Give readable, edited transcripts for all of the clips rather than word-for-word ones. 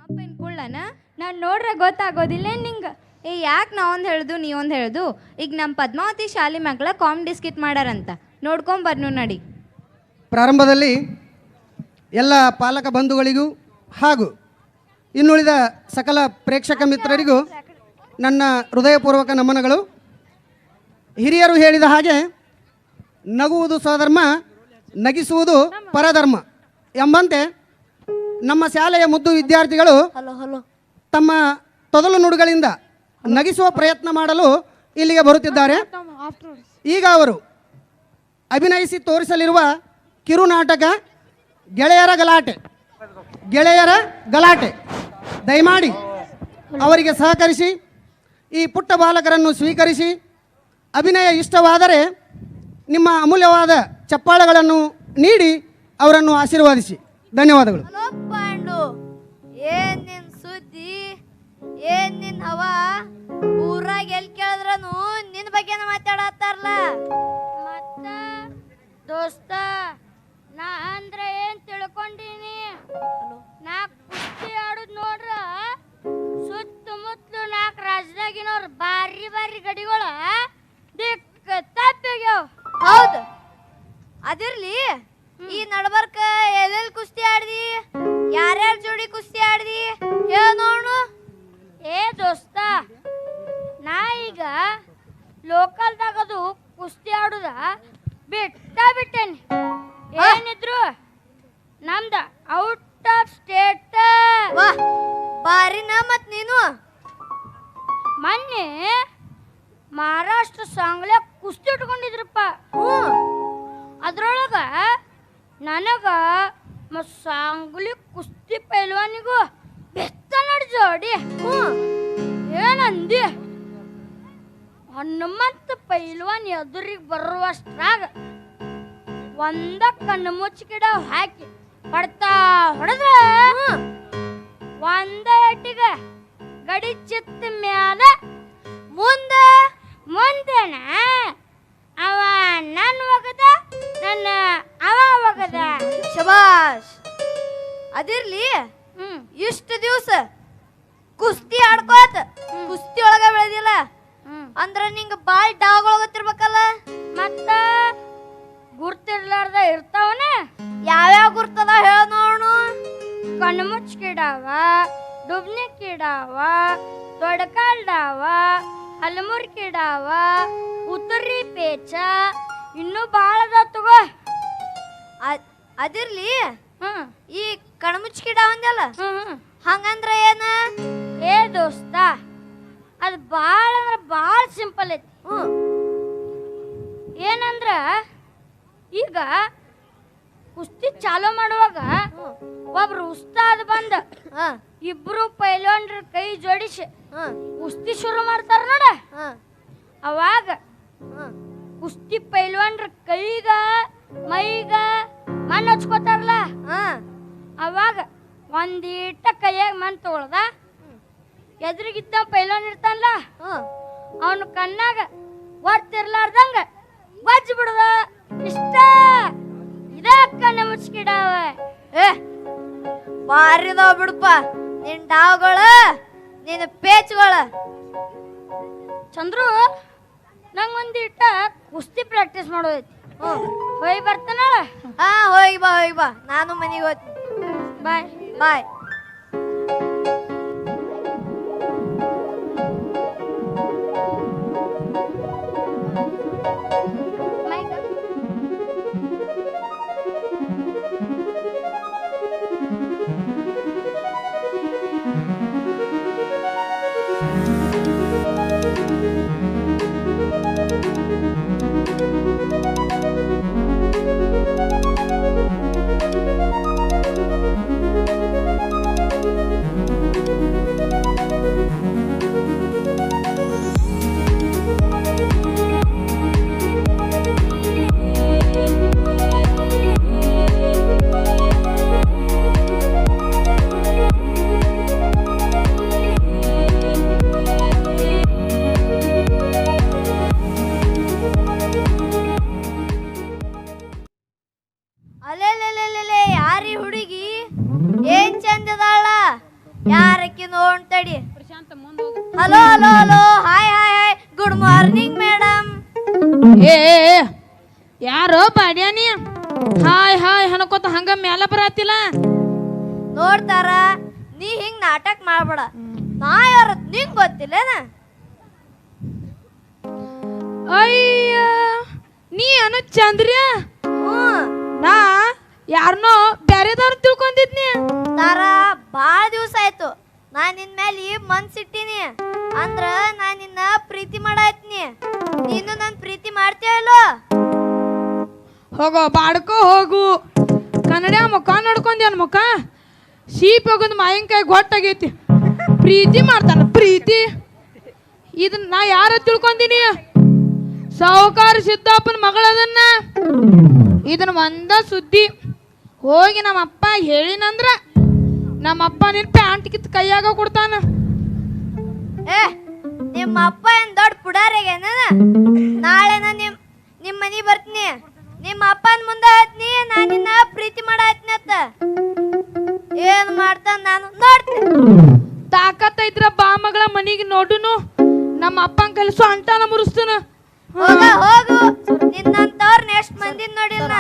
ಮಪ್ಪನ್ ಕುಳ್ಳನ ನಾನು ನೋಡ್ರೆ ಗೊತ್ತಾಗೋದಿಲ್ಲ ನಿಂಗೆ. ಯಾಕೆ ನಾ ಒಂದು ಹೇಳುದು ನೀ ಒಂದು ಹೇಳುದು? ಈಗ ನಮ್ಮ ಪದ್ಮಾವತಿ ಶಾಲೆ ಮಕ್ಕಳ ಕಾಮಿಡಿ ಸ್ಕಿಟ್ ಮಾಡ್ಯಾರಂತ, ನೋಡ್ಕೊಂಬರ್ನು ನಡಿ. ಪ್ರಾರಂಭದಲ್ಲಿ ಎಲ್ಲ ಪಾಲಕ ಬಂಧುಗಳಿಗೂ ಹಾಗೂ ಇನ್ನುಳಿದ ಸಕಲ ಪ್ರೇಕ್ಷಕ ಮಿತ್ರರಿಗೂ ನನ್ನ ಹೃದಯಪೂರ್ವಕ ನಮನಗಳು. ಹಿರಿಯರು ಹೇಳಿದ ಹಾಗೆ ನಗುವುದು ಸ್ವಧರ್ಮ, ನಗಿಸುವುದು ಪರಧರ್ಮ ಎಂಬಂತೆ ನಮ್ಮ ಶಾಲೆಯ ಮುದ್ದು ವಿದ್ಯಾರ್ಥಿಗಳು ತಮ್ಮ ತೊದಲು ನುಡಿಗಳಿಂದ ನಗಿಸುವ ಪ್ರಯತ್ನ ಮಾಡಲು ಇಲ್ಲಿಗೆ ಬರುತ್ತಿದ್ದಾರೆ. ಈಗ ಅವರು ಅಭಿನಯಿಸಿ ತೋರಿಸಲಿರುವ ಕಿರುನಾಟಕ ಗೆಳೆಯರ ಗಲಾಟೆ. ದಯಮಾಡಿ ಅವರಿಗೆ ಸಹಕರಿಸಿ ಈ ಪುಟ್ಟ ಬಾಲಕರನ್ನು ಸ್ವೀಕರಿಸಿ, ಅಭಿನಯ ಇಷ್ಟವಾದರೆ ನಿಮ್ಮ ಅಮೂಲ್ಯವಾದ ಚಪ್ಪಾಳೆಗಳನ್ನು ನೀಡಿ ಅವರನ್ನು ಆಶೀರ್ವಾದಿಸಿ. ಧನ್ಯವಾದಗಳು. ಪಾಂಡು, ಏನ್ ನಿನ್ ಸುದ್ದಿ, ಏನ್ ನಿನ್ ಹವಾ? ಊರಾಗ ಎಲ್ಲಿ ಕೇಳಿದ್ರನು ನಿನ್ ಬಗ್ಗೆನ ಮಾತಾಡತ್ತಾರಲ್ಲ. ಮತ್ತ ದೋಸ್ತ, ನಾ ಅಂದ್ರೆ ಏನ್ ತಿಳ್ಕೊಂಡೀನಿ? ನಾ ಕುಸ್ತಿ ಆಡುದ್ ನೋಡ್ರ ಸುತ್ತಮುತ್ತಲು 4 ರಾಜ್ಯದಾಗಿನವ್ರು ಬಾರಿ ಗಡಿಗಳ ದಿಕ್ಕ ತಪ್ಪಿಗ್ಯಾವ. ಹೌದು, ಅದಿರ್ಲಿ. ಈ ನಡ್ಬರ್ಕ ಎಲ್ಲೆಲ್ಲಿ ಕುಸ್ತಿ ಆಡ್ದಿ, ಯಾರ್ಯಾರ ಜೋಡಿ ಕುಸ್ತಿ ಆಡ್ದಿ ಹೇಳ ನೋಡು. ಏ ದೋಸ್ತ, ನಾ ಈಗ ಲೋಕಲ್ದಾಗದು ಕುಸ್ತಿ ಆಡುದ ಬಿಟ್ಟೇನಿ. ಏನಿದ್ರು ನಮ್ದ ಔಟ್ ಆಫ್ ಸ್ಟೇಟ್. ವಾ, ಬಾರಿನ ಮತ್ ನೀನು. ಮೊನ್ನೆ ಮಹಾರಾಷ್ಟ್ರ ಸಾಂಗ್ಲೆ ಕುಸ್ತಿ ಇಟ್ಕೊಂಡಿದ್ರಪ್ಪ. ಅದ್ರೊಳಗ ನನಗ ಸಾಂಗ್ಲಿ ಕುಸ್ತಿ ಪೈಲ್ವಾನಿಗೂ ಬೆತ್ತ ನಡ್ ಜೋಡಿ. ಏನಂದಿ? ಹನುಮಂತ ಪೈಲ್ವಾನ್ ಎದುರಿಗೆ ಬರುವಷ್ಟ್ರಾಗ ಒಂದ ಕಣ್ಣು ಮುಚ್ಚಿಕಿಡ ಹಾಕಿ ಹೊಡ್ತಾ ಹೊಡೆದ್ರ ಒಂದ ಎಟ್ಟಿಗ ಗಡಿ ಚಿತ್ತ ಮ್ಯಾಲ ಮುಂದೆನ ಅವ ನನ್ನ ಒಗದ, ನನ್ನ ಅವ ಒಗದ. ಶಬಾಷ್. ಅದಿರ್ಲಿ, ಇಷ್ಟು ದಿವಸ ಕುಸ್ತಿ ಆಡ್ಕೋತ ಕುಸ್ತಿ ಒಳಗ ಬೆಳೆದಿಲ್ಲ ಅಂದ್ರ ನಿಂಗ ಬಾಳ್ ಡಾಗಳು ಗೊತ್ತಿರ್ಬೇಕಲ್ಲ. ಮತ್ತ ಗುರ್ತಿರ್ಲಾರ್ದ ಇರ್ತಾವನ? ಯಾವ್ಯಾವ ಗುರ್ತದ ಹೇಳ ನೋಡು. ಕಣ್ಣು ಮುಚ್ಚಿಡಾವ, ಡುಬ್ನಿಕ್ಕಿಡಾವ, ತೊಡಕಾಲ್ಡಾವ, ಹಲಮುರ್ಕಿಡಾವ, ಉತ್ತರಿ ಪೇಚ, ಇನ್ನೂ ಬಾಳದ ತಗೋ. ಅದಿರ್ಲಿ, ಈ ಕಣ್ಮುಚ್ಕಿಡ ಒಂದಲ್ಲ, ಹಂಗಂದ್ರ ಏನ? ಏ ದೋಸ್ತ, ಅದು ಬಾಳ ಅಂದ್ರ ಬಾಳ ಸಿಂಪಲ್ ಐತಿ. ಏನಂದ್ರ ಈಗ ಕುಸ್ತಿ ಚಾಲೂ ಮಾಡುವಾಗ ಒಬ್ರು ಉಸ್ತಾದ್ ಬಂದ ಇಬ್ರು ಪೈಲ್ವಾನ್ರ ಕೈ ಜೋಡಿಸಿ ಕುಸ್ತಿ ಶುರು ಮಾಡ್ತಾರ ನೋಡ. ಅವಾಗ ಕುಸ್ತಿ ಪೈಲ್ವಾನ್ರ ಕೈಗ ಮೈಗ ಮಣ್ಣು ಹಚ್ಕೋತಾರಲ್ಲ, ಅವಾಗ ಒಂದೀಟ ಕೈಯಾಗ ಮಣ್ಣು ತಗೊಳ್ದ ಎದುರಿಗಿದ್ದ ಪೈಲ್ವಾನ್ ಇರ್ತಾನಲ್ಲ ಅವನು ಕಣ್ಣಾಗ ಒರ್ತಿರ್ಲಾರ್ದಂಗ ಬಜ್ಜಿ ಬಿಡುದ. ಇಷ್ಟ ಇದ ಕಣ್ಣು ಮುಚ್ಚಿಡಾವ. ಬಾರಿದಾವ್ ಬಿಡಪ್ಪ ನಿನ್ ಡಾವ್ಗಳ, ನಿನ್ನ ಪೇಚ್ಗಳ. ಚಂದ್ರು, ನಂಗೊಂದಿಟ್ಟ ಕುಸ್ತಿ ಪ್ರಾಕ್ಟೀಸ್ ಮಾಡೋದೈತಿ. ಹೋಗಿ ಬರ್ತಾನಳ. ಹೋಗಿ ಬಾ, ನಾನು ಮನೆಗೆ ಹೋಗ್ತೀನಿ. ಬಾಯ್. ಯಾರಿ ಹುಡುಗಿ ಏನ್ ಚಂದದಾಳ ಯಾರಕ್ಕಿ ನೋಡ್ತಡಿ hello hello hello hi hi hi good morning madam ಏ ಯಾರೋ ಬಾಡ್ಯಾನಿ ಹಾಯ್ ಹಾಯ್ ಅನ್ಕೋತ ಹಂಗ ಮ್ಯಾಲ ಬರತ್ತಿಲ್ಲ. ನೋಡ್ತಾರ ನೀ ಹಿಂಗ್ ನಾಟಕ ಮಾಡ್ಬೇಡ. ನಾ ಯಾರ ನಿಂಗ್ ಗೊತ್ತಿಲ್ಲೇನ? ಅಯ್ಯ ನೀ ಅನು ಚಂದ್ರ್ಯ ನಾ ಯಾರನೋ ಬ್ಯಾರೆದವ್ರ ತಿಳ್ಕೊಂಡಿದ್ನಿ. ತಾರ ಬಾಳ ದಿವಸ ಆಯ್ತು ನಾ ನಿನ್ ಮೇಲೆ ಮನ್ಸಿಟ್ಟಿನಿ. ಅಂದ್ರ ನಾ ನಿನ್ನ ಪ್ರೀತಿ ಮಾಡಾಯ್ತಿನಿ. ನೀನು ನನ್ ಪ್ರೀತಿ ಮಾಡ್ತೀಯಲ್ಲೋ? ಹೋಗೋ ಬಾಡ್ಕೋ ಹೋಗು. ಕನ್ನಡ ಮುಖ ನೋಡ್ಕೊಂಡ್ಯಾನ ಮುಖ ಶೀಪ್ ಹೋಗೋದು ಮಾಯಂಕಾಯಿ ಗೊತ್ತಾಗೈತಿ. ಪ್ರೀತಿ ಮಾಡ್ತಾನ ಪ್ರೀತಿ. ಇದನ್ನ ನಾ ಯಾರ ತಿಳ್ಕೊಂದಿನಿ? ಸಾಹುಕಾರ ಸಿದ್ದಪ್ಪನ ಮಗಳದನ್ನ. ಇದನ್ನ ಒಂದ ಸುದ್ದಿ ಹೋಗಿ ನಮ್ಮಪ್ಪ ಹೇಳಿನಂದ್ರ ನಮ್ಮಪ್ಪ ನಿನ್ ಪ್ಯಾಂಟ್ ಕಿತ್ ಕೈಯಾಗ ಕೊಡ್ತಾನ. ಏ ನಿಮ್ಮ ಅಪ್ಪ ಏನ್ ದೊಡ್ಡ ಪುಡಾರಿಗೇನ? ನಾಳೆ ನಾ ನಿಮ್ ಮನಿ ಬರ್ತೀನಿ. ನಿಮ್ಮ ಅಪ್ಪನ ಮುಂದೆ ಹೇಳ್ತೀನಿ ನಾ ನಿನ್ನ ಪ್ರೀತಿ ಮಾಡಾಯ್ತೀನಿ ಅಂತ. ಏನ್ ಮಾಡ್ತಾನ ನಾನು ನೋಡ್ತೀನಿ. ತಾಕತ್ತ ಇದ್ರ ಬಾ ಮಗಳ ಮನಿಗೆ ನೋಡುನು. ನಮ್ಮ ಅಪ್ಪನ ಕಲಿಸು ಅಂಟಾನ ಮುರಿಸ್ತಾನ. ಹೋಗ ಹೋಗು. ನಿನ್ನಂತವ್ರನ್ನ ಎಷ್ಟ್ ಮಂದಿನ ನೋಡಿಲ್ಲ.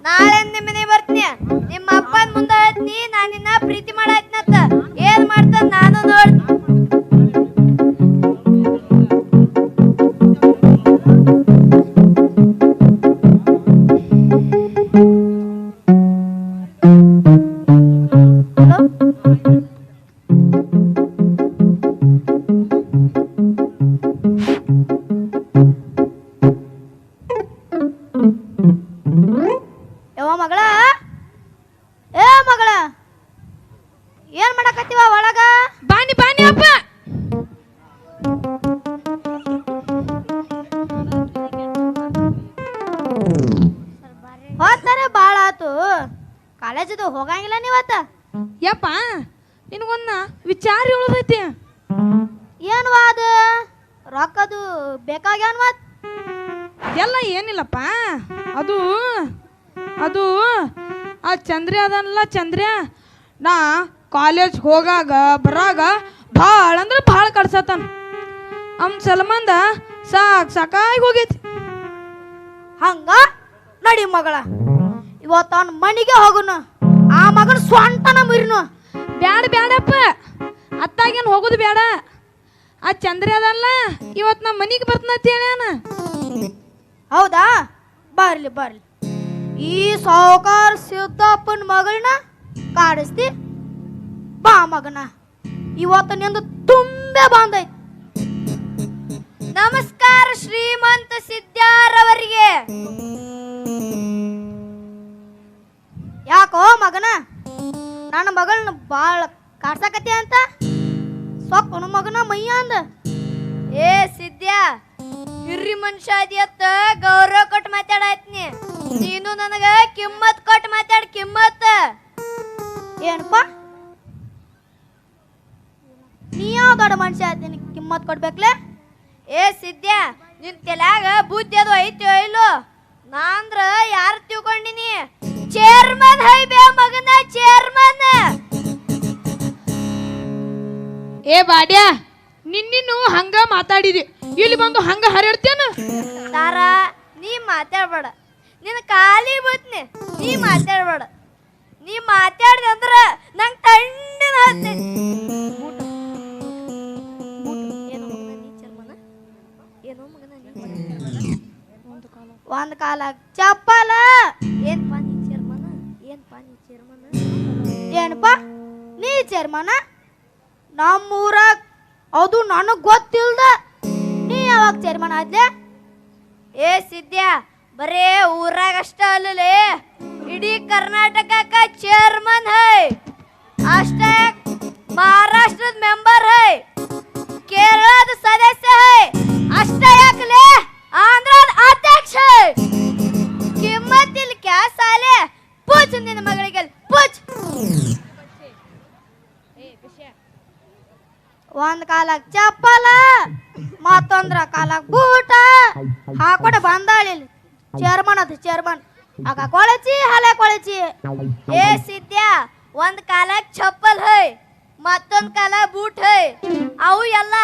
ನಾಳೆ ನಿಮ್ ಮನೆ ಬರ್ತೀನಿ. ನಿಮ್ಮ ಅಪ್ಪನ ಮುಂದೆ ಹೇಳ್ತೀನಿ ನಾ ನಿನ್ನ ಪ್ರೀತಿ ಮಾಡಾಯ್ತೀನಿ ಅಂತ. ಏನ್ ಮಾಡ್ತಾನ ನಾನು ನೋಡ್ತೀನಿ. ಯವ್ವ ಮಗಳ, ಏ ಮಗಳ, ಏನ್ ಮಾಡಕತ್ತೀವ ಒಳಗ? ಬಾನಿ ಬಾನಿ ಅಪ್ಪ. ಹೋಗ್ತಾರೆ ಬಾಳ ಆತು. ಕಾಲೇಜದು ಹೋಗಂಗಿಲ್ಲ ನೀವತ್ತ? ಯಪ್ಪ ನಿನಗೊಂದ ವಿಚಾರ ಹೇಳೋದೈತಿ. ಏನು ಅದ? ರೊಕ್ಕದು ಬೇಕಾಗ್ಯಾನ ಮತ್? ಎಲ್ಲ ಏನಿಲ್ಲಪ್ಪ. ಅದು ಅದು ಆ ಚಂದ್ರ್ಯ ಅದನ್ನಲ್ಲ ಚಂದ್ರ್ಯ ನಾ ಕಾಲೇಜ್ ಹೋಗಾಗ ಬರಾಗ ಭಾಳ ಅಂದ್ರೆ ಭಾಳ ಕಡ್ಸತ್ತಾನ. ಅವ್ನ ಸಲ್ಮಂದ ಸಾಕಾಗಿ ಹೋಗೈತಿ. ಹಂಗ ನಡಿ ಮಗಳ, ಇವತ್ತು ಅವನ ಮನೆಗೆ ಹೋಗುನು. ಆ ಮಗನ ಸ್ವಂತನ ಮುರಿನು. ಬ್ಯಾಡ ಬ್ಯಾಡಪ್ಪ, ಅತ್ತಾಗೇನು ಹೋಗೋದು ಬೇಡ. ಆ ಚಂದ್ರ್ಯ ಅದಲ್ಲ ಇವತ್ತು ನಮ್ಮ ಮನೆಗೆ ಬರ್ತನಂತ ಹೇಳ್ಯಾನ. ಹೌದಾ? ಬರ್ಲಿ ಬರ್ಲಿ. ಈ ಸಾವುಕಾರ ಸಿದ್ದಪ್ಪನ ಮಗಳನ್ನ ಕಾಡಿಸ್ತಿ ಬಾ ಮಗನ. ಇವತ್ತು ನಿಂದು ತುಂಬೆ ಬಂದೈತಿ. ನಮಸ್ಕಾರ ಶ್ರೀಮಂತ ಸಿದ್ಧಾರವರಿಗೆ. ಯಾಕೋ ಮಗನ ನನ್ನ ಮಗಳನ್ನ ಬಾಳ ಕಾಡ್ಸಕತ್ತಿ ಅಂತ ಸೊಕ್ಕನು ಮಗನ ಮೈಯ ಅಂದ. ಏ ಸಿದ್ಯಾ, ಹಿರಿ ಮನುಷ್ಯ ಅದಿಯತ್ತ ಗೌರವ ಕೊಟ್ಟು ಮಾತಾಡತ್ನಿ. ನೀನು ನನಗ ಕಿಮ್ಮತ್ ಕೊಟ್ಟು ಮಾತಾಡ. ಕಿಮ್ಮತ್ ಏನಪ್ಪ? ನೀ ಯಾವ ದೊಡ್ಡ ಮನುಷ್ಯ ಆಯ್ತೀನಿ ಕಿಮ್ಮತ್ ಕೊಡ್ಬೇಕ್ಲೆ? ಏ ಸಿದ್ಯಾ, ನಿನ್ ತಲ್ಯಾಗ ಬುದ್ಧಿ ಅದು ಐತೋ ಇಲ್ಲೋ? ನಾ ಅಂದ್ರ ಯಾರು ತಿಳ್ಕೊಂಡಿನಿ? ಚೇರ್ಮನ್ ಹೈ ಬೇ ಮಗನ, ಚೇರ್ಮನ್. ಏ ಬಾಡ್ಯಾ, ನಿನ್ನೂ ಹಂಗ ಮಾತಾಡಿದಿ, ಇಲ್ಲಿ ಬಂದು ಹಂಗ ಹರಡ್ತೇನ? ತಾರಾ, ನೀ ಮಾತಾಡ್ಬೇಡ. ನಿನ್ನ ಖಾಲಿ ಬತ್ನಿ. ನೀ ಮಾತಾಡ್ಬೇಡ. ನೀ ಮಾತಾಡ್ದೆ ಅಂದ್ರ ನಂಗೆ ತಣ್ಣನ ಹತ್ತೈತಿ. ಒಂದ್ ಕಾಲ ಚಪ್ಪಲ. ಏನ್ಪ ನೀ ಚೇರ್ಮನ? ಏನ್ಪ ನೀ ಚೇರ್ಮನ? ಏನಪ್ಪ ನೀ ಚೇರ್ಮನ? ನಮ್ಮೂರಾಗ ಅದು ನನಗ್ ಗೊತ್ತಿಲ್ದ. ನೀ ಯಾವಾಗ ಚೇರ್ಮನ್ ಆದ್ಲೆ? ಏ ಸಿದ್ಯಾ, ಬರೇ ಊರಾಗ ಅಷ್ಟ ಅಲ್ಲಲೇ, ಇಡೀ ಕರ್ನಾಟಕಕ್ಕ ಚೇರ್ಮನ್ ಹೈ. ಅಷ್ಟೇ ಮಹಾರಾಷ್ಟ್ರದ ಮೆಂಬರ್ ಹೈ, ಕೇರಳದ ಸದಸ್ಯ ಹೈ. ಅಷ್ಟೇ ಯಾಕಲೇ ಆಂಧ್ರದ ಅಧ್ಯಕ್ಷ ಹೈ. ಕಿಮ್ಮತ್ ಇಲ್ಲಿ ಕ್ಯಾ ಸಾಲೆ? ಪೂಜ್ ನಿನ್ನ ಮಗಳಿಗೆ ಪೂಜ್. ಒಂದ್ ಕಾಲಕ್ ಚಪ್ಪಲ, ಮತ್ತೊಂದ್ರ ಕಾಲಕ್ ಬೂಟ ಹಾಕೊಡ ಬಂದಾಳಿ. ಚೇರ್ಮನ್ ಅದು ಚೇರ್ಮನ್. ಆಗ ಕೊಳಚಿ ಹಲೆ ಕೊಳಚಿ. ಏ ಸಿದ್ಯಾ ಒಂದ್ ಕಾಲಕ್ ಚಪ್ಪಲ್ ಹೈ ಮತ್ತೊಂದ್ ಕಾಲ ಬೂಟ್ ಹೈ ಅವು ಎಲ್ಲ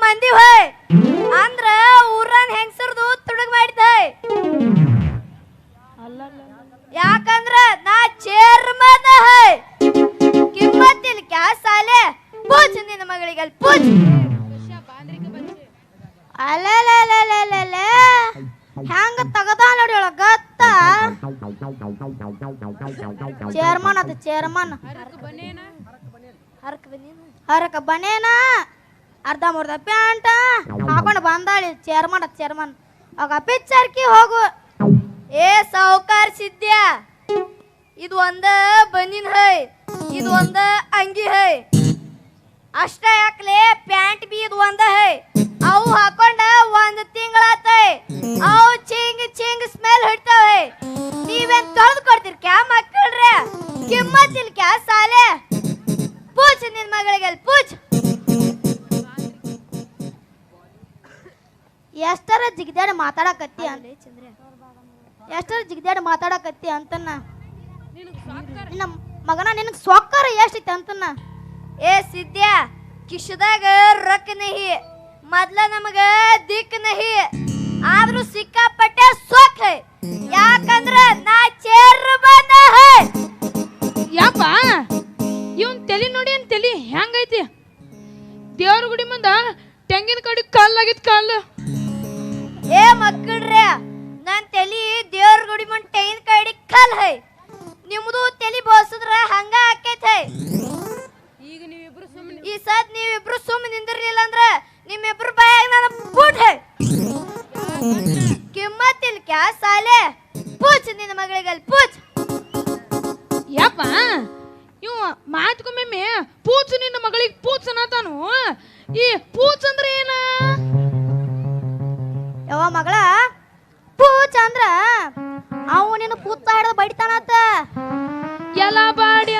ಮಂದಿ ಹೈ ಅಂದ್ರ ಊರನ್ ಹೆಂಗಸರ್ದು ತುಡುಗ್ ಮಾಡಿದ ಹೈ. ಯಾಕಂದ್ರ ನಾ ಚೇರ್ಮನ್ ಹೈ ಕಿಮ್ಮತ್ತಿಲ್ ಕ್ಯಾ ಸಾಲೆ ಪೂಜ್ ನಿನ್ನ ಮಗಳಿಗೆ ಅಲ್ಲಿ ಪೂಜ್. ಅಲೆಲೆಲೆಲೆಲೆ ಹೆಂಗ ತಗದ ನೋಡಿ ಒಳಗ ಗತ್ತ. ಚೇರ್ಮನ್ ಅದು ಚೇರ್ಮನ್. ಹರಕ ಬನೇನ ಅರ್ಧ ಮುರ್ಧ ಪ್ಯಾಂಟ ಹಾಕೊಂಡು ಬಂದಾಳಿ ಚೇರ್ಮನ್ ಅದು ಚೇರ್ಮನ್. ಆಗ ಪಿಚ್ಚರ್ಕಿ ಹೋಗು. ಏ ಸಾವುಕಾರ್ ಸಿದ್ಯಾ ಇದು ಒಂದ ಬನಿನ್ ಹೈ ಇದು ಒಂದ ಅಂಗಿ ಹೈ ಅಷ್ಟ ಯಾಕ್ಲೆ ಪ್ಯಾಂಟ್ ಬಿ ಇದು ಒಂದ ಹೈ ಅವು ಹಾಕೊಂಡ ಒಂದ್ ತಿಂಗಳಾತೈ ಅವು ಚಿಂಗ್ ಚಿಂಗ್ ಸ್ಮೆಲ್ ಹೊಡ್ತಾವೆ. ನೀವೇನ್ ತೊಳೆದು ಕೊಡ್ತೀರಿ ಕ್ಯಾ ಮಕ್ಕಳ್ರೆ ಕಿಮ್ಮತ್ತಿಲ್ ಕ್ಯಾ ಸಾಲೆ ಪೂಜ್ ನಿನ್ ಮಗಳಿಗೆ ಅಲ್ಲಿ ಪೂಜ್. ಎಷ್ಟರ ಜಿಗಿದಾಡಿ ಮಾತಾಡಕತ್ತಿ ಎಷ್ಟರ ಜಿಗಿದಾಡಿ ಮಾತಾಡಕತ್ತಿ ಅಂತನ್ನ ನಿನ್ನ ಮಗನ ನಿನಗೆ ಸೊಕ್ಕರ ಎಷ್ಟೈತಿ ಅಂತನ್ನ. ಏ ಸಿದ್ಯಾ ಕಿಶದಾಗ ರೊಕ್ಕ ನಹಿ ಮೊದ್ಲ ನಮಗ ದಿಕ್ ನಹಿ ಆದ್ರೂ ಸಿಕ್ಕಾಪಟ್ಟೆ ಸೊಕ್ಕ ಹೈ ಯಾಕಂದ್ರ ನಾ ಚೇರ್ಮನ್ ಹೈ. ಯಪ್ಪ ಇವನ್ ತಲಿ ನೋಡಿ ಅಂತ ತಲಿ ಹೆಂಗೈತಿ. ದೇವ್ರ ಗುಡಿ ಮುಂದ ತೆಂಗಿನ ಕಡಿ ಕಲ್ಲಾಗಿತ್ ಕಲ್ಲು. ಏ ಮಕ್ಕಳ್ರೆ ನನ್ ತಲಿ ದೇವ್ರ ಗುಡಿ ಮುಂದ್ ತೆಂಗಿನ ಕಡಿ ಕಲ್ ಹೈ ನಿಮ್ದು ತಲಿ ಬೋಸದ್ರ ಹಂಗ ಆಕೈತ್ ಹೈ. ಈ ಸದ್ ನೀವಿಬ್ರು ಸುಮ್ಮನೆ ನಿಂದಿರ್ಲಿಲ್ಲ ಅಂದ್ರ ನಿಮ್ಮಿಬ್ರು ಬಾಯಾಗ ನಾನು ಬೂಟ್ ಹೈ ಕಿಮ್ಮತ್ತಿಲ್ ಕ್ಯಾ ಸಾಲೆ ಪೂಜ್ ನಿನ್ನ ಮಗಳಿಗೆ ಅಲ್ಲಿ ಪೂಜ್. ಯಪ್ಪ ಇವ ಮಾತ್ಕೊಮ್ಮೆ ಪೂಜ್ ನಿನ್ನ ಮಗಳಿಗೆ ಪೂಜ್ ಅನ್ನತಾನು. ಈ ಪೂಜ್ ಅಂದ್ರೆ ಏನ? ಯಾವ ಮಗಳ ಪೂಚ್ ಅಂದ್ರ ಅವು ನಿನ್ನ ಕೂತ ಹಿಡಿದು ಬಡಿತಾನತ್ತ. ಎಲ್ಲ ಬಾಡ್ಯ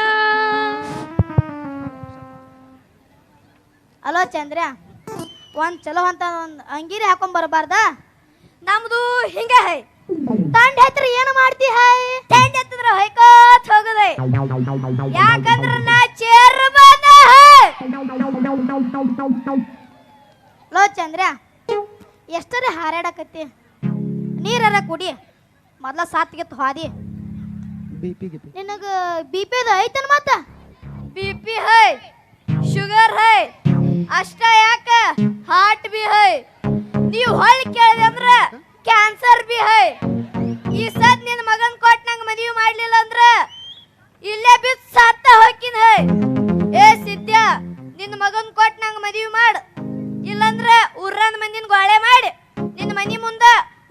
ಅಲೋ ಚಂದ್ರ ಒಂದ್ ಚಲೋ ಅಂತ ಒಂದ್ ಅಂಗಿರಿ ಹಾಕೊಂಡ್ ಬರಬಾರ್ದ? ನಮ್ದು ಹಿಂಗ ಹೈ ತಂಡ ಹತ್ರ ಏನು ಮಾಡ್ತಿ ಹೈ? ಟೆಂಟ್ ಎತ್ತಿದ್ರ ಹೊಯ್ಕೋತ್ ಹೋಗದೈ ಯಾಕಂದ್ರ ನಾ ಚೇರ್ಮನ್ ಹೈ. ಲೋ ಚಂದ್ರ ಎಷ್ಟರೇ ಹಾರಾಡಕತ್ತಿ ನೀರರ ಕುಡಿ ಮೊದ್ಲ ಸಾತ್ಗೆತ್ತು ಹಾದಿ. ನಿನಗ ಬಿಪಿದ ಐತನ ಮತ್ತ ಬಿಪಿ ಹೈ ಶುಗರ್ ಹೈ ಅಷ್ಟ ಯಾಕ ಹಾರ್ಟ್ ಬಿ ಹೈ ನೀವ್ ಹೊಳ್ ಕೇಳಿದೆ ಅಂದ್ರ ಕ್ಯಾನ್ಸರ್ ಬಿ ಹೈ. ಈ ಸದ್ ನಿನ್ ಮಗನ್ ಕೊಟ್ ನಂಗ ಮದುವೆ ಮಾಡ್ಲಿಲ್ಲ ಅಂದ್ರ ಇಲ್ಲೇ ಬಿದ್ ಸತ್ತ ಹೋಗಿನ್ ಹೈ. ಏ ಸಿದ್ಯಾ ನಿನ್ ಮಗನ್ ಕೊಟ್ ನಂಗ ಮದುವೆ ಮಾಡ್ ಇಲ್ಲಂದ್ರ ಊರನ್ ಮಂದಿನ ಗೋಳೆ ಮಾಡಿ ನಿನ್ ಮನಿ ಮುಂದ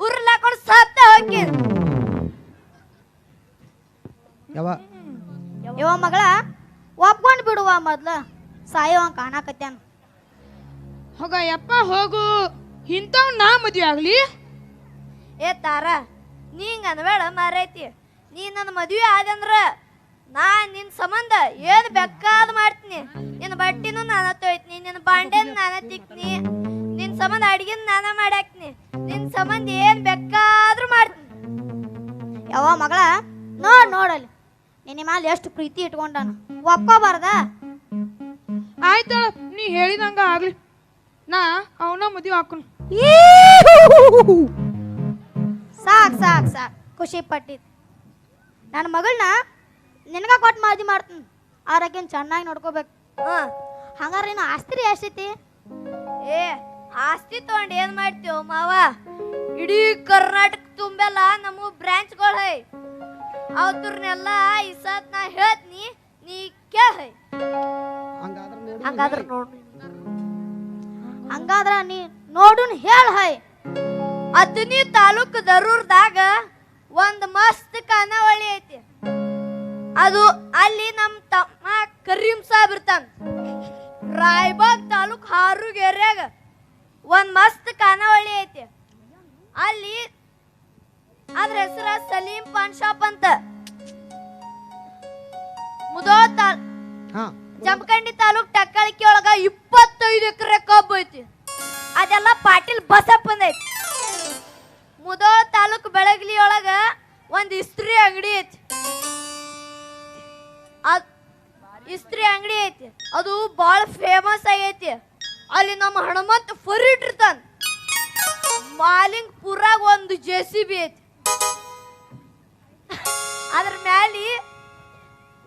ಉರ್ಲಾಕೊಂಡ್ ಸತ್ತ ಹೋಗಿನ್. ಯವ ಮಗಳ ಒಪ್ಕೊಂಡ್ ಬಿಡುವ ಮೊದ್ಲ ಸಾಯೋ ಹಂಗ ಕಾಣಕತ್ಯಾನ. ಹೋಗ ಯಪ್ಪ ಹೋಗು ಇಂಥವ್ ನಾ ಮದ್ವೆ ಆಗ್ಲಿ. ಏ ತಾರ ನೀಂಗ ಅನ್ಬೇಡ ಮಾರೈತಿ ನೀ ನನ್ನ ಮದ್ವೆ ಆದಂದ್ರ ನಾ ನಿನ್ ಸಂಬಂಧ ಏನ್ ಬೇಕಾದ್ ಮಾಡ್ತೀನಿ. ನಿನ್ನ ಬಟ್ಟಿನೂ ನಾನ ತೊಯ್ತೀನಿ ನಿನ್ನ ಬಾಂಡೆನ್ ನಾನ ತಿಕ್ತೀನಿ ನಿನ್ ಸಂಬಂಧ ಅಡಿಗೆನ್ ನಾನ ಮಾಡಾಕ್ತೀನಿ ನಿನ್ ಸಂಬಂಧ ಏನ್ ಬೇಕಾದ್ರೂ ಮಾಡ್ತೀನಿ. ಯವ ಮಗಳ ನೋಡಲ್ಲಿ ನಿನ್ನ ಮ್ಯಾಲ ಎಷ್ಟು ಪ್ರೀತಿ ಇಟ್ಕೊಂಡಾನ ಒಪ್ಕೋಬಾರ್ದ? ಆಯ್ತಳ ನೀ ಹೇಳಿದಂಗ ಆಗ್ಲಿ ನಾ ಅವನ ಮದ್ವೆ ಹಾಕೋಣ. ಸಾಕ್ ಸಾಕ್ ಸಾಕ್ ಖುಷಿ ಪಟ್ಟಿದ್ ನನ್ನ ಮಗಳನ್ನ ನಿನಗ ಕೊಟ್ಟು ಮದ್ವೆ ಮಾಡ್ತೀನಿ. ಆರೋಗ್ಯನ ಚೆನ್ನಾಗಿ ನೋಡ್ಕೋಬೇಕು. ಹಂಗಾರ ನೀನು ಆಸ್ತಿ ಎಷ್ಟೈತಿ? ಏ ಆಸ್ತಿ ತಗೊಂಡ್ ಏನ್ ಮಾಡ್ತೀವ ಮಾವ ಇಡೀ ಕರ್ನಾಟಕ ತುಂಬೆಲ್ಲ ನಮ್ಮ ಬ್ರಾಂಚ್ಗಳು ಹೈ ಅವ್ರನ್ನೆಲ್ಲ ಈ ಸತ್ ನಾ ಹೇಳ್ತೀನಿ ನೀ ಕೇಳ ಹೈ. ಹಂಗಾದ್ರ ನೋಡ್ರಿ ಹಂಗಾದ್ರ ನೀ ನೋಡುನ್ ಹೇಳ ಹೈ. ಅದ್ನಿ ತಾಲೂಕ್ ದರೂರ್ದಾಗ ಒಂದ್ ಮಸ್ತ್ ಖಾನಾವಳಿ ಐತಿ. ಅದು ಅಲ್ಲಿ ನಮ್ ತಮ್ಮ ಕರೀಂ ಸಾಬ್ ಇರ್ತಾನ. ರಾಯಬಾಗ್ ತಾಲೂಕ್ ಹಾರೂಗ್ ಏರಿಯಾಗ ಒಂದ್ ಮಸ್ತ್ ಖಾನಾವಳಿ ಐತಿ. ಅಲ್ಲಿ ಅದ್ರ ಹೆಸರ ಸಲೀಂ ಪಾನ್ ಶಾಪ್ ಅಂತ. ಮುದೋ ಜಮಖಂಡಿ ತಾಲೂಕ್ ಟಕ್ಕಳಿಕೆ ಒಳಗ 25 ಎಕರೆ ಕಬ್ಬು ಐತಿ. ಅದೆಲ್ಲ ಪಾಟೀಲ್ ಬಸಪ್ಪಂದ ಐತಿ. ಮುದೋ ತಾಲೂಕ್ ಬೆಳಗ್ಲಿ ಒಳಗ ಒಂದ್ ಇಸ್ತ್ರಿ ಅಂಗಡಿ ಐತಿ. ಇಸ್ತ್ರಿ ಅಂಗಡಿ ಐತಿ, ಅದು ಬಾಳ ಫೇಮಸ್ ಆಗೈತಿ. ಅಲ್ಲಿ ನಮ್ಮ ಹನುಮಂತ ಫರಿ ಇಟ್ಟಿರ್ತಾನ. ಮಾಲಿಂಗ್ ಪುರಾಗ ಒಂದು JCB ಐತಿ. ಅದ್ರ ಮ್ಯಾಲಿ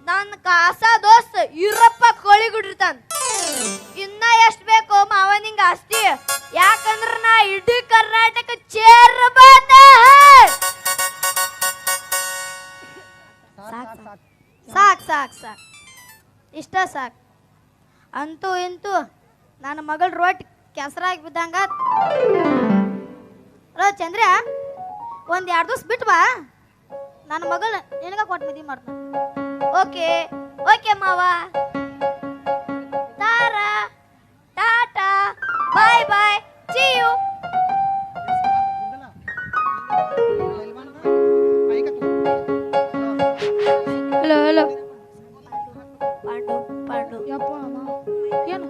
ನನ್ನ ಕಾಸ ದೋಸ್ತ ಈರಪ್ಪ ಕೋಳಿಗುಡಿರ್ತಾನ. ಇನ್ನ ಎಷ್ಟ್ ಬೇಕು ಮಾವ ನಿಂಗ ಆಸ್ತಿ? ಯಾಕಂದ್ರ ನಾ ಇಡೀ ಕರ್ನಾಟಕ ಚೇರ್ ಸಾಕ್ ಸಾಕ್ ಸಾಕ್, ಇಷ್ಟ ಸಾಕ್. ಅಂತೂ ಇಂತೂ ನನ್ನ ಮಗಳ ರೋಟ್ ಕೆಸರಾಗಿ ಬಿದ್ದಂಗ. ಚಂದ್ರ, ಒಂದ್ 2 ದಿವಸ ಬಿಟ್ಟು ಬಾ, ನನ್ನ ಮಗಳ ನಿನಗ ಕೊಟ್ಟು ಮದ್ವಿ ಮಾಡ್ತಾನೆ. ಓಕೆ ಓಕೆ ಮಾವ. ತಾರಾ ಟಾಟಾ bye bye, see you. Hello hello Pandu Pandu ಯಪ್ಪ ಏನು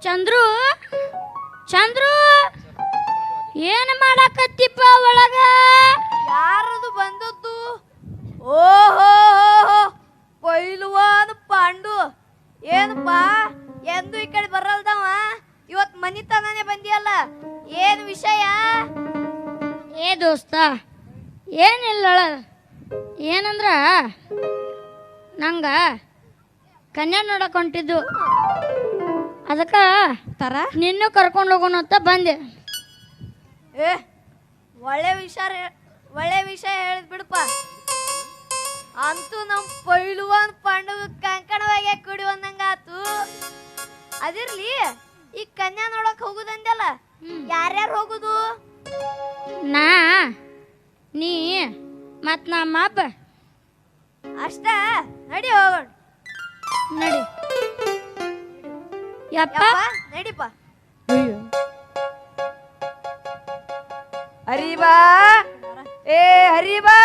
ಚಂದ್ರು ಚಂದ್ರು ಏನು ಮಾಡಕತ್ತಿಪ್ಪ ಒಳಗ? ಯಾರದು ಬಂದದ್ದು? ಓಹೋ ಪೈಲ್ವಾನ್ ಪಾಂಡು. ಏನಪ್ಪಾ ಎಂದು ಈ ಕಡೆ ಬರಲ್ದವ, ಇವತ್ ಮನಿತನಾನೆ ಬಂದಿಯಲ್ಲ, ಏನ್ ವಿಷಯ? ಏ ದೋಸ್ತ, ಏನಿಲ್ಲ, ಏನಂದ್ರ ನಂಗ ಕನ್ಯಾ ನೋಡಕ್ ಹೊಂಟಿದ್ದು, ಅದಕ್ಕ ನಿನ್ನೂ ಕರ್ಕೊಂಡು ಹೋಗೋಣ ಅಂತ ಬಂದೆ. ಏ ಒಳ್ಳೆ ವಿಷಯ ಹೇಳಿದ್ ಬಿಡಪ್ಪ. ಅಂತೂ ನಮ್ ಪೈಲ್ವಾನ್ ಪಾಂಡು ಕಂಕಣವಾಗಿ ಕುಡಿ ಒಂದಂಗಾತು. ಅದಿರ್ಲಿ, ಈ ಕನ್ಯಾ ನೋಡಕ್ ಹೋಗುದಂದಲ್ಲ, ಯಾರ್ಯಾರು ಹೋಗುದು? ನಾ ನೀ ಮತ್ ನಮ್ಮ ಅಪ್ಪ ಅಷ್ಟ ನಡಿ ಹೋಗೋಣ. ನಡಿ. ಯಪ್ಪ ನಡಿಪ. ಹರಿಬಾ, ಏ ಹರಿಬಾ.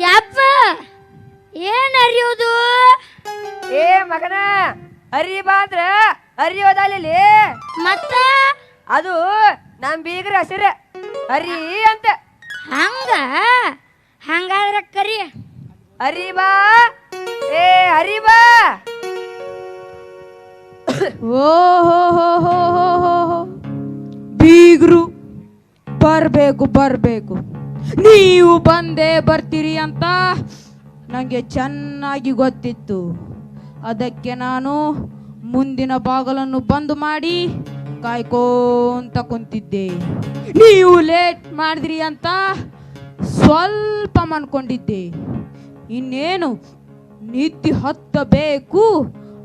ಯಪ್ಪ ಏನ್ ಅರಿಯೋದು? ಏ ಮಗನ, ಹರಿಬಾ ಅಂದ್ರ ಹರಿಯೋದಲ್ಲಿ ಮತ್ತ ಅದು ನಮ್ ಬೀಗ್ರ ಹಸಿರ ಹರಿ ಅಂತ. ಹಂಗಾದ್ರ ಕರಿ. ಹರಿಬಾ, ಏ ಹರಿಬಾ. ಓಹೋ ಬೀಗ್ರು ಬರ್ಬೇಕು, ನೀವು ಬಂದೇ ಬರ್ತೀರಿ ಅಂತ ನನಗೆ ಚೆನ್ನಾಗಿ ಗೊತ್ತಿತ್ತು. ಅದಕ್ಕೆ ನಾನು ಮುಂದಿನ ಬಾಗಲನ್ನು ಬಂದ್ ಮಾಡಿ ಕಾಯ್ಕೋಂತ ಕುಂತಿದ್ದೆ. ನೀವು ಲೇಟ್ ಮಾಡಿದ್ರಿ ಅಂತ ಸ್ವಲ್ಪ ಮನ್ಕೊಂಡಿದ್ದೆ. ಇನ್ನೇನು ನಿದ್ದೆ ಹತ್ತಬೇಕು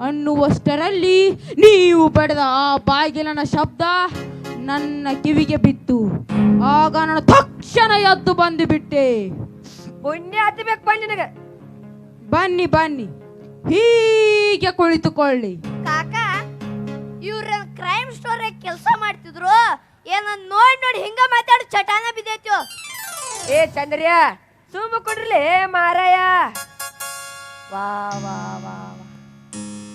ಅನ್ನುವಷ್ಟರಲ್ಲಿ ನೀವು ಪಡೆದ ಆ ಬಾಗಿಲನ ಶಬ್ದ ನನ್ನ ಕಿವಿಗೆ ಬಿತ್ತು. ಆಗ ನಾನು ತಕ್ಷಣ ಎದ್ದು ಬಂದು ಬಿಟ್ಟೆ. ಪುಣ್ಯ ಹತ್ತಬೇಕು ಬನ್ನಿ ನಿನಗ. ಬನ್ನಿ ಹೀಗೆ ಕುಳಿತುಕೊಳ್ಳಿ. ಕಾಕ, ಇವ್ರ ಕ್ರೈಮ್ ಸ್ಟೋರಿ ಕೆಲಸ ಮಾಡ್ತಿದ್ರು, ಏನ ನೋಡಿ ಹಿಂಗ ಮಾತಾಡಿ ಚಟಾನ ಬಿದ್ದೈತ್ಯೋ. ಏ ಚಂದ್ರ್ಯ, ಸುಮ್ಮ ಕೊಡ್ರಲಿ ಮಾರಾಯ. ವಾ ವಾ ವಾ ವಾ,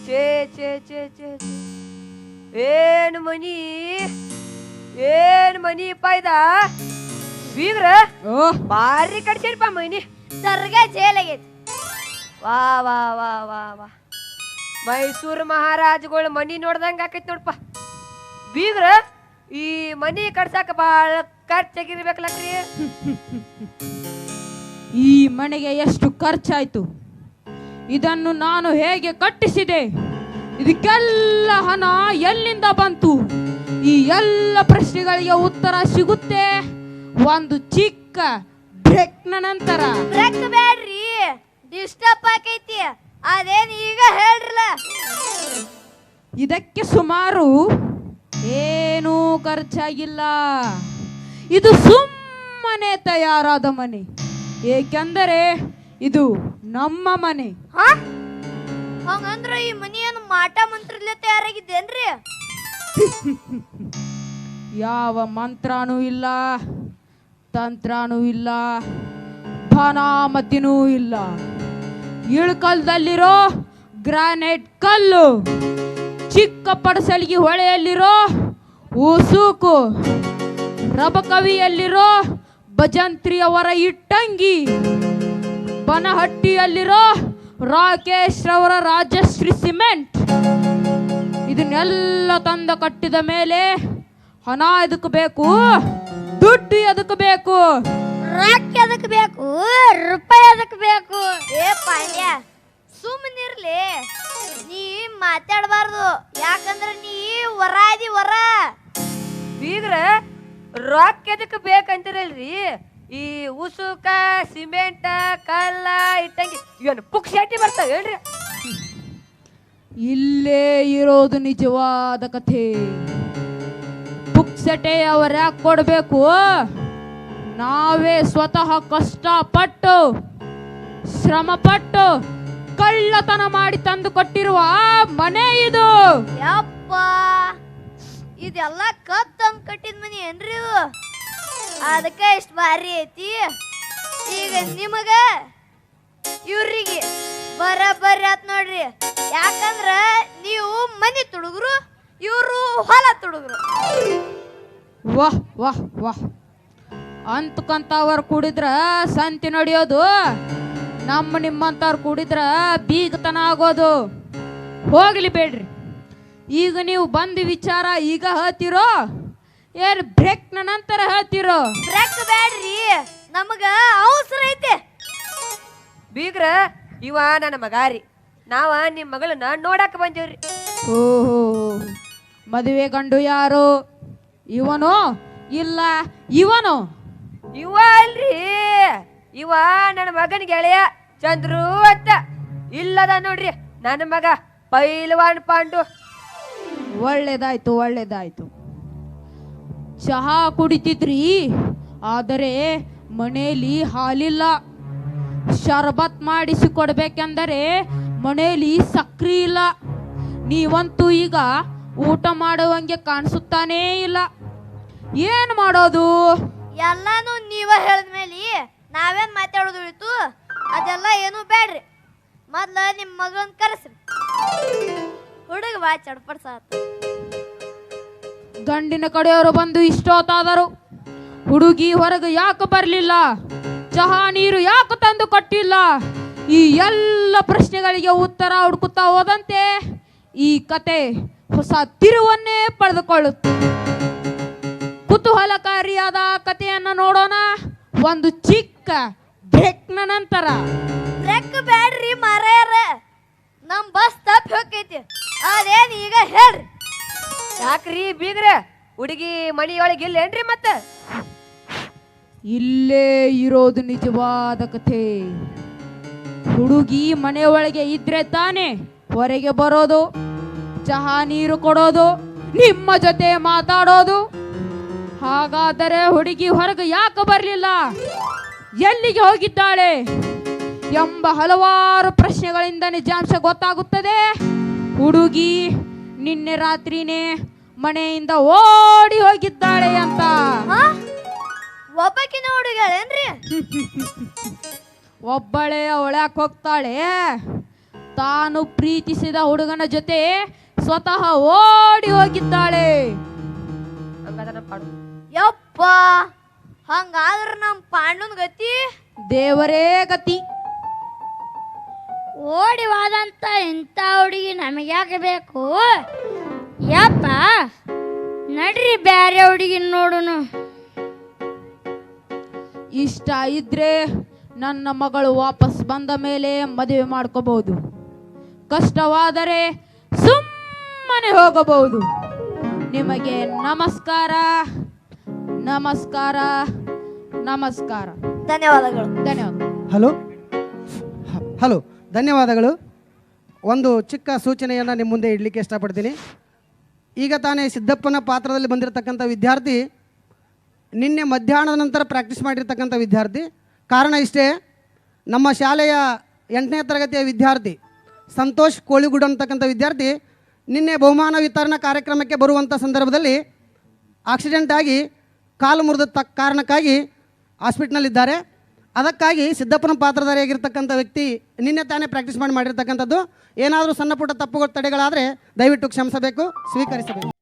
ಚೇ ಚೇ ಚೇ ಚೇ ಚೇ. ಏನು ಮನಿ ಪಾಯ್ದ ಬೀಗ್ರ ಬಾರಿ ಕಡ್ಸೇರಿಪ್ಪ ಮನಿ. ದರ್ಗ ಜೈಲ್ ಆಗೈತಿ. ವಾ ವಾ ವಾ ವಾ ವಾ, ಮೈಸೂರು ಮಹಾರಾಜಗಳು ಮನಿ ನೋಡ್ದಂಗ ಆಕೈತಿ ನೋಡಪ್ಪ. ಬೀಗ್ರ ಈ ಮನಿ ಕಟ್ಸಾಕ ಬಾಳ ಖರ್ಚಾಗಿರ್ಬೇಕಲ್ರಿ. ಈ ಮನೆಗೆ ಎಷ್ಟು ಖರ್ಚಾಯ್ತು, ಇದನ್ನು ನಾನು ಹೇಗೆ ಕಟ್ಟಿಸಿದೆ, ಇದಕ್ಕೆಲ್ಲ ಹಣ ಎಲ್ಲಿಂದ ಬಂತು? ಈ ಎಲ್ಲ ಪ್ರಶ್ನೆಗಳಿಗೆ ಉತ್ತರ ಸಿಗುತ್ತೆ ಒಂದು ಚಿಕ್ಕ ಬ್ರೇಕ್ನ ನಂತರ. ಬ್ರೇಕ್ ಬ್ಯಾಡ್ರಿ, ಡಿಸ್ಟರ್ಬ್ ಆಕೈತಿ. ಅದೇನ್ ಈಗ ಹೇಳ್ರಲ್ಲ. ಇದಕ್ಕೆ ಸುಮಾರು ಏನೂ ಖರ್ಚಾಗಿಲ್ಲ. ಇದು ಸುಮ್ಮನೆ ತಯಾರಾದ ಮನೆ, ಏಕೆಂದರೆ ಇದು ನಮ್ಮ ಮನೆ. ಹಂಗಂದ್ರ ಈ ಮನಿ ಏನು ಮಾಟ ಮಂತ್ರಲ್ಲೇ ತಯಾರಾಗಿದ್ದೇನ್ರಿ? ಯಾವ ಮಂತ್ರನೂ ಇಲ್ಲ, ತಂತ್ರನೂ ಇಲ್ಲ, ಭಾನಾಮತಿನೂ ಇಲ್ಲ. ಇಳ್ಕಲ್ದಲ್ಲಿರೋ ಗ್ರಾನೈಟ್ ಕಲ್ಲು, ಚಿಕ್ಕ ಪಡಸಲಿಗೆ ಹೊಳೆಯಲ್ಲಿರೋ ಉಸುಕು, ರಬಕವಿಯಲ್ಲಿರೋ ಭಜಂತ್ರಿಯವರ ಇಟ್ಟಂಗಿ, ಬನಹಟ್ಟಿಯಲ್ಲಿರೋ ರಾಕೇಶ್ ರವರ ರಾಜಶ್ರೀ ಸಿಮೆಂಟ್, ಇದನ್ನೆಲ್ಲ ತಂದ ಕಟ್ಟಿದ ಮೇಲೆ ಹಣ ಎದಕ್ಕೆ ಬೇಕು, ದುಡ್ಡು ಎದಕ್ಕೆ ಬೇಕು? ರೊಕ್ಕ ಎದಕ್ ಬೇಕು, ರೂಪಾಯಿ ಎದಕ್ ಬೇಕು? ಏ ಪಾಂಡ್ಯ ಸುಮ್ಮನಿರ್ಲಿ, ನೀ ಮಾತಾಡಬಾರ್ದು. ಯಾಕಂದ್ರೆ ನೀ ವರ ಅದಿ ವರ. ಬೀಗ್ರ ರೊಕ್ಕ ಎದಕ್ಕೆ ಬೇಕಂತೀರಲ್ರಿ? ಈ ಉಸುಕ ಸಿಮೆಂಟ್ ಕಲ್ಲ ಇಟ್ಟಂಗಿ ಇವನು ಪುಕ್ಷಾಟಿ ಬರ್ತಾವ ಹೇಳ್ರಿ. ಇಲ್ಲೇ ಇರೋದು ನಿಜವಾದ ಕಥೆ. ಪುಕ್ಸಟೆ ಅವ್ರ ಯಾಕೆ ಕೊಡಬೇಕು? ನಾವೇ ಸ್ವತಃ ಕಷ್ಟಪಟ್ಟು ಶ್ರಮಪಟ್ಟು ಕಳ್ಳತನ ಮಾಡಿ ತಂದು ಕೊಟ್ಟಿರುವ ಮನೆ ಇದು. ಯಪ್ಪ, ಇದೆಲ್ಲ ಕತ್ತಂದ್ ಕಟ್ಟಿದ ಮನಿ ಏನ್ರಿ ಇದು? ಅದಕ್ಕೆ ಇಷ್ಟು ಭಾರಿ ಐತಿ. ಈಗ ನಿಮಗ ಇವ್ರಿಗೆ ಬರಬರಿ ಆತ್ ನೋಡ್ರಿ. ಯಾಕಂದ್ರ ನೀವು ಮನಿ ತುಡುಗ್ರು, ಇವರು ಹೊಲ ತುಡುಗ್ರು. ವಾಹ್ ವಾಹ್ ವಾಹ್, ಅಂತಕ್ಕಂಥವ್ರು ಕುಡಿದ್ರ ಸಂತಿ ನಡೆಯೋದು, ನಿಮ್ಮಂಥವ್ರು ಕುಡಿದ್ರ ಬೀಗತನ ಆಗೋದು. ಹೋಗ್ಲಿ ಬೇಡ್ರಿ. ಈಗ ನೀವು ಬಂದ ವಿಚಾರ ಈಗ ಹೇಳ್ತಿರೋ ಏನು ಬ್ರೇಕ್ನ ನಂತರ ಹೇಳ್ತಿರೋ? ಬ್ರೇಕ್ ಬ್ಯಾಡ್ರಿ, ನಮಗ ಅವಸರ ಐತೆ. ಬೀಗ್ರ ಇವ ನನ್ನ ಮಗಾರಿ, ನಾವ ನಿಮ್ಮ ಮಗಳನ್ನ ನೋಡಕ್ ಬಂದೇವ್ರಿ. ಓಹೋ, ಮದುವೆ ಗಂಡು ಯಾರು? ಇವನು ಇಲ್ಲ ಇವನು? ಇವ ಅಲ್ರಿ, ಇವ ನನ್ನ ಮಗನ ಗೆಳೆಯ ಚಂದ್ರು ಅಂತ. ಇಲ್ಲದ ನೋಡ್ರಿ ನನ್ನ ಮಗ ಪೈಲ್ವಾನ್ ಪಾಂಡು. ಒಳ್ಳೇದಾಯ್ತು ಒಳ್ಳೇದಾಯ್ತು. ಚಹಾ ಕುಡಿತಿದ್ರಿ, ಆದರೆ ಮನೆಯಲ್ಲಿ ಹಾಲಿಲ್ಲ. ಶರ್ಬತ್ ಮಾಡಿಸಿ ಕೊಡ್ಬೇಕೆಂದರೆ ಮನೆಯಲ್ಲಿ ಸಕ್ರಿ ಇಲ್ಲ. ನೀವಂತೂ ಈಗ ಊಟ ಮಾಡುವಂಗೆ ಕಾಣಿಸುತ್ತಾನೇ ಇಲ್ಲ. ಏನು ಮಾಡೋದು? ಎಲ್ಲಾನು ನೀವ ಹೇಳಿದ್ಮೇಲೆ ನಾವೇನ್ ಮಾತಾಡೋದು ಉಳಿತು? ಅದೆಲ್ಲ ಏನು ಬೇಡ್ರಿ. ಮೊದ್ಲ ನಿಮ್ಮ ಮಗನ್ ಕರೆಸ್ರಿ. ಹುಡುಗ ಬಾ ಚಡ್ಪಡ್ಸಾತ. ಗಂಡಿನ ಕಡೆಯವರು ಬಂದು ಇಷ್ಟೊತ್ತಾದರು. ಹುಡುಗಿ ಹೊರಗೆ ಯಾಕೆ ಬರಲಿಲ್ಲ? ಚಹಾ ನೀರು ಯಾಕೆ ತಂದು ಕೊಟ್ಟಿಲ್ಲ? ಈ ಎಲ್ಲ ಪ್ರಶ್ನೆಗಳಿಗೆ ಉತ್ತರ ಹುಡುಕುತ್ತಾ ಹೋದಂತೆ ಈ ಕತೆ ಹೊಸ ತಿರುವನ್ನೇ ಪಡೆದುಕೊಳ್ಳುತ್ತೆ. ಕುತೂಹಲಕಾರಿಯಾದ ಕಥೆಯನ್ನು ನೋಡೋಣ ಒಂದು ಚಿಕ್ಕ ಬ್ರೇಕ್ನ ನಂತರ. ಬ್ರೇಕ್ ಬ್ಯಾಡ್ರಿ ಮಾರಾಯರ, ನಮ್ ಬಸ್ ತಪ್ಪಿ ಹೋಗೈತಿ. ಅದೇನ್ ಈಗ ಹೇಳ್ರಿ. ಯಾಕ್ರಿ ಬೀಗ್ರ ಹುಡುಗಿ ಮನಿಯೊಳಗೆ ಇಲ್ಲೇನ್ರಿ ಮತ್ತ? ಇಲ್ಲೇ ಇರೋದು ನಿಜವಾದ ಕಥೆ. ಹುಡುಗಿ ಮನೆಯೊಳಗೆ ಇದ್ರೆ ತಾನೇ ಹೊರಗೆ ಬರೋದು, ಚಹಾ ನೀರು ಕೊಡೋದು, ನಿಮ್ಮ ಜೊತೆ ಮಾತಾಡೋದು. ಹಾಗಾದರೆ ಹುಡುಗಿ ಹೊರಗೆ ಯಾಕೆ ಬರಲಿಲ್ಲ? ಎಲ್ಲಿಗೆ ಹೋಗಿದ್ದಾಳೆ ಎಂಬ ಹಲವಾರು ಪ್ರಶ್ನೆಗಳಿಂದ ನಿಜಾಂಶ ಗೊತ್ತಾಗುತ್ತದೆ. ಹುಡುಗಿ ನಿನ್ನೆ ರಾತ್ರಿನೇ ಮನೆಯಿಂದ ಓಡಿ ಹೋಗಿದ್ದಾಳೆ ಅಂತ. ಒಬ್ಬಕಿನ ಹುಡುಗೇನ್ರಿ? ಒಬ್ಬಳೇ ಅವಳ್ಯಾಕೆ ಹೋಗ್ತಾಳೆ? ತಾನು ಪ್ರೀತಿಸಿದ ಹುಡುಗನ ಜೊತೆ ಸ್ವತಃ ಓಡಿ ಹೋಗಿದ್ದಾಳೆ. ಯಪ್ಪ, ಹಂಗಾದ್ರ ನಮ್ ಪಾಂಡುನ್ ಗತಿ ದೇವರೇ ಗತಿ. ಓಡಿ ಹೋದಂತ ಇಂಥ ಹುಡುಗಿ ನಮಗ್ಯಾಕೆ ಬೇಕು? ಯಪ್ಪ, ನಡ್ರಿ ಬ್ಯಾರೆ ಹುಡುಗಿ ನೋಡುನು. ಇಷ್ಟ ಇದ್ರೆ ನನ್ನ ಮಗಳು ವಾಪಸ್ ಬಂದ ಮೇಲೆ ಮದುವೆ ಮಾಡ್ಕೋಬಹುದು. ಕಷ್ಟವಾದರೆ ಸುಮ್ಮನೆ ಹೋಗಬಹುದು. ನಿಮಗೆ ನಮಸ್ಕಾರ ನಮಸ್ಕಾರ ನಮಸ್ಕಾರ. ಧನ್ಯವಾದಗಳು. ಧನ್ಯವಾದ. ಹಲೋ ಹಲೋ, ಧನ್ಯವಾದಗಳು. ಒಂದು ಚಿಕ್ಕ ಸೂಚನೆಯನ್ನು ನಿಮ್ಮ ಮುಂದೆ ಇಡಲಿಕ್ಕೆ ಇಷ್ಟಪಡ್ತೀನಿ. ಈಗ ತಾನೇ ಸಿದ್ದಪ್ಪನ ಪಾತ್ರದಲ್ಲಿ ಬಂದಿರತಕ್ಕಂಥ ವಿದ್ಯಾರ್ಥಿ ನಿನ್ನೆ ಮಧ್ಯಾಹ್ನದ ನಂತರ ಪ್ರಾಕ್ಟೀಸ್ ಮಾಡಿರ್ತಕ್ಕಂಥ ವಿದ್ಯಾರ್ಥಿ. ಕಾರಣ ಇಷ್ಟೇ, ನಮ್ಮ ಶಾಲೆಯ 8ನೇ ತರಗತಿಯ ವಿದ್ಯಾರ್ಥಿ ಸಂತೋಷ್ ಕೋಳಿಗುಡ್ ಅಂತಕ್ಕಂಥ ವಿದ್ಯಾರ್ಥಿ ನಿನ್ನೆ ಬಹುಮಾನ ವಿತರಣಾ ಕಾರ್ಯಕ್ರಮಕ್ಕೆ ಬರುವಂಥ ಸಂದರ್ಭದಲ್ಲಿ ಆಕ್ಸಿಡೆಂಟ್ ಆಗಿ ಕಾಲು ಮುರಿದ ಕಾರಣಕ್ಕಾಗಿ ಹಾಸ್ಪಿಟ್ನಲ್ಲಿದ್ದಾರೆ. ಅದಕ್ಕಾಗಿ ಸಿದ್ದಪ್ಪನ ಪಾತ್ರಧಾರಿಯಾಗಿರ್ತಕ್ಕಂಥ ವ್ಯಕ್ತಿ ನಿನ್ನೆ ತಾನೇ ಪ್ರಾಕ್ಟೀಸ್ ಮಾಡಿರ್ತಕ್ಕಂಥದ್ದು. ಏನಾದರೂ ಸಣ್ಣ ಪುಟ್ಟ ತಪ್ಪುಗಳು ತಡೆಗಳಾದರೆ ದಯವಿಟ್ಟು ಕ್ಷಮಿಸಬೇಕು, ಸ್ವೀಕರಿಸಬೇಕು.